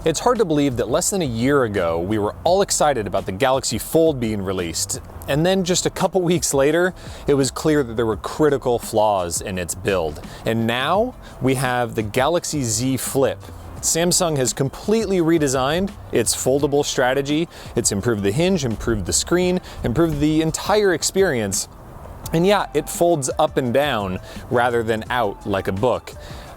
It's hard to believe that less than a year ago, we were all excited about the Galaxy Fold being released. And then just a couple weeks later, it was clear that there were critical flaws in its build. And now we have the Galaxy Z Flip. Samsung has completely redesigned its foldable strategy. It's improved the hinge, improved the screen, improved the entire experience. And yeah, it folds up and down rather than out like a book.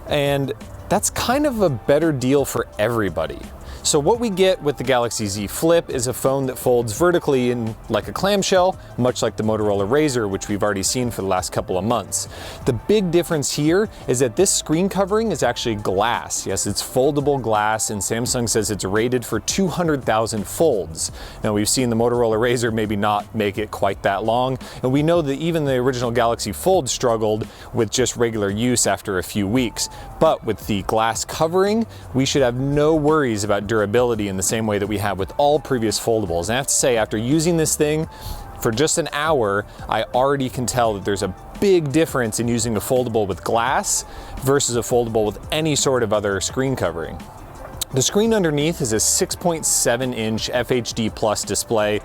And that's kind of a better deal for everybody. So what we get with the Galaxy Z Flip is a phone that folds vertically in like a clamshell, much like the Motorola Razr, which we've already seen for the last couple of months. The big difference here is that this screen covering is actually glass. Yes, it's foldable glass, and Samsung says it's rated for 200,000 folds. Now we've seen the Motorola Razr maybe not make it quite that long, and we know that even the original Galaxy Fold struggled with just regular use after a few weeks. But with the glass covering, we should have no worries about durability in the same way that we have with all previous foldables. And I have to say, after using this thing for just an hour, I already can tell that there's a big difference in using a foldable with glass versus a foldable with any sort of other screen covering. The screen underneath is a 6.7-inch FHD Plus display.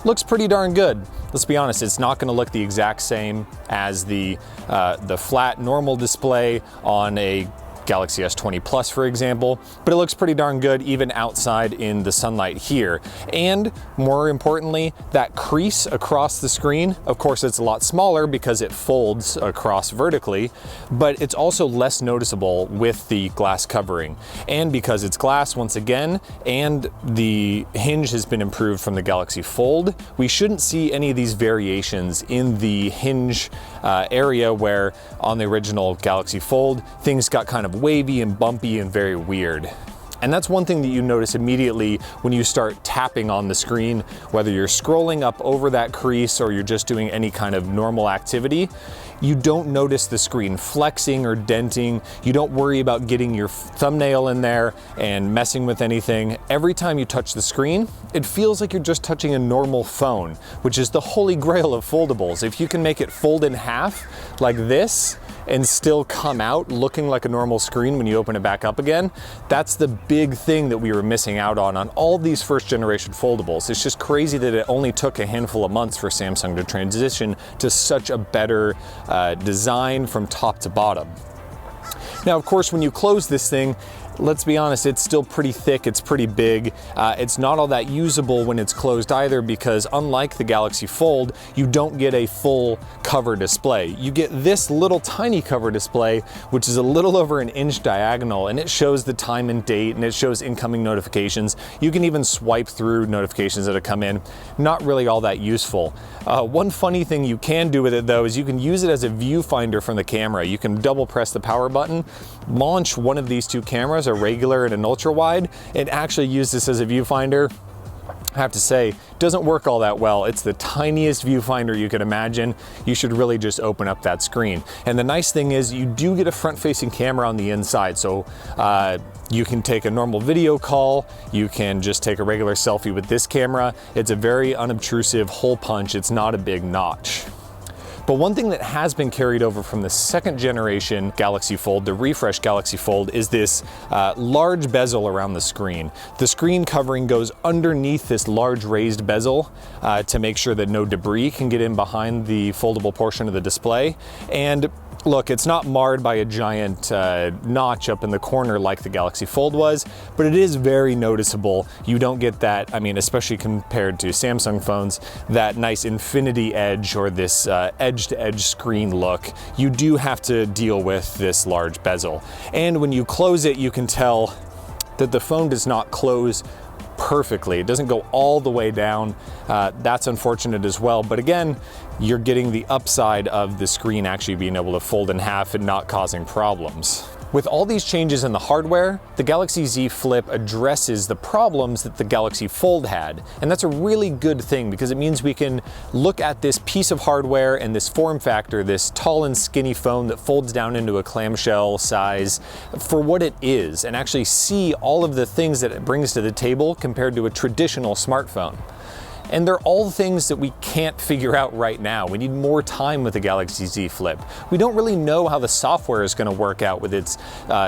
Looks pretty darn good. Let's be honest, it's not going to look the exact same as the flat normal display on a Galaxy S20 Plus, for example, but it looks pretty darn good even outside in the sunlight here. And more importantly, that crease across the screen, of course it's a lot smaller because it folds across vertically, but it's also less noticeable with the glass covering. And because it's glass once again, and the hinge has been improved from the Galaxy Fold, we shouldn't see any of these variations in the hinge area where on the original Galaxy Fold, things got kind of wavy and bumpy and very weird. And that's one thing that you notice immediately when you start tapping on the screen, whether you're scrolling up over that crease or you're just doing any kind of normal activity. You don't notice the screen flexing or denting. You don't worry about getting your thumbnail in there and messing with anything. Every time you touch the screen, it feels like you're just touching a normal phone, which is the holy grail of foldables. If you can make it fold in half like this and still come out looking like a normal screen when you open it back up again, that's the big thing that we were missing out on all these first generation foldables. It's just crazy that it only took a handful of months for Samsung to transition to such a better design from top to bottom. Now, of course, when you close this thing, let's be honest, it's still pretty thick, it's pretty big. It's not all that usable when it's closed either, because unlike the Galaxy Fold, you don't get a full cover display. You get this little tiny cover display, which is a little over an inch diagonal, and it shows the time and date, and it shows incoming notifications. You can even swipe through notifications that have come in. Not really all that useful. One funny thing you can do with it though is you can use it as a viewfinder from the camera. You can double press the power button, launch one of these two cameras, a regular and an ultra wide, and actually use this as a viewfinder. I have to say, doesn't work all that well. It's the tiniest viewfinder you can imagine. You should really just open up that screen. And the nice thing is you do get a front-facing camera on the inside, so you can take a normal video call, you can just take a regular selfie with this camera. It's a very unobtrusive hole punch. It's not a big notch. But one thing that has been carried over from the second generation Galaxy Fold, the refreshed Galaxy Fold, is this large bezel around the screen. The screen covering goes underneath this large raised bezel to make sure that no debris can get in behind the foldable portion of the display. And look, it's not marred by a giant notch up in the corner like the Galaxy Fold was, but it is very noticeable. You don't get that, I mean, especially compared to Samsung phones, that nice infinity edge or this edge-to-edge screen look. You do have to deal with this large bezel. And when you close it, you can tell that the phone does not close perfectly. It doesn't go all the way down. That's unfortunate as well. But again, you're getting the upside of the screen actually being able to fold in half and not causing problems. With all these changes in the hardware, the Galaxy Z Flip addresses the problems that the Galaxy Fold had. And that's a really good thing because it means we can look at this piece of hardware and this form factor, this tall and skinny phone that folds down into a clamshell size, for what it is, and actually see all of the things that it brings to the table compared to a traditional smartphone. And they're all things that we can't figure out right now. We need more time with the Galaxy Z Flip. We don't really know how the software is going to work out with its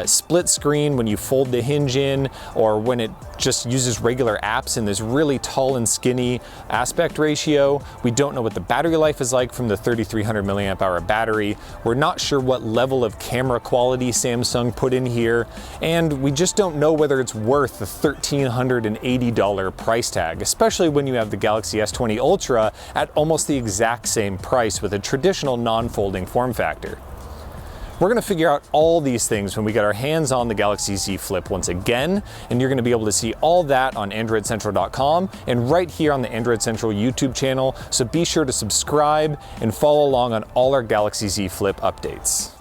split screen when you fold the hinge in, or when it just uses regular apps in this really tall and skinny aspect ratio. We don't know what the battery life is like from the 3300 milliamp hour battery. We're not sure what level of camera quality Samsung put in here, and we just don't know whether it's worth the $1,380 price tag, especially when you have the Galaxy S20 Ultra at almost the exact same price with a traditional non-folding form factor. We're going to figure out all these things when we get our hands on the Galaxy Z Flip once again, and you're going to be able to see all that on AndroidCentral.com and right here on the Android Central YouTube channel, so be sure to subscribe and follow along on all our Galaxy Z Flip updates.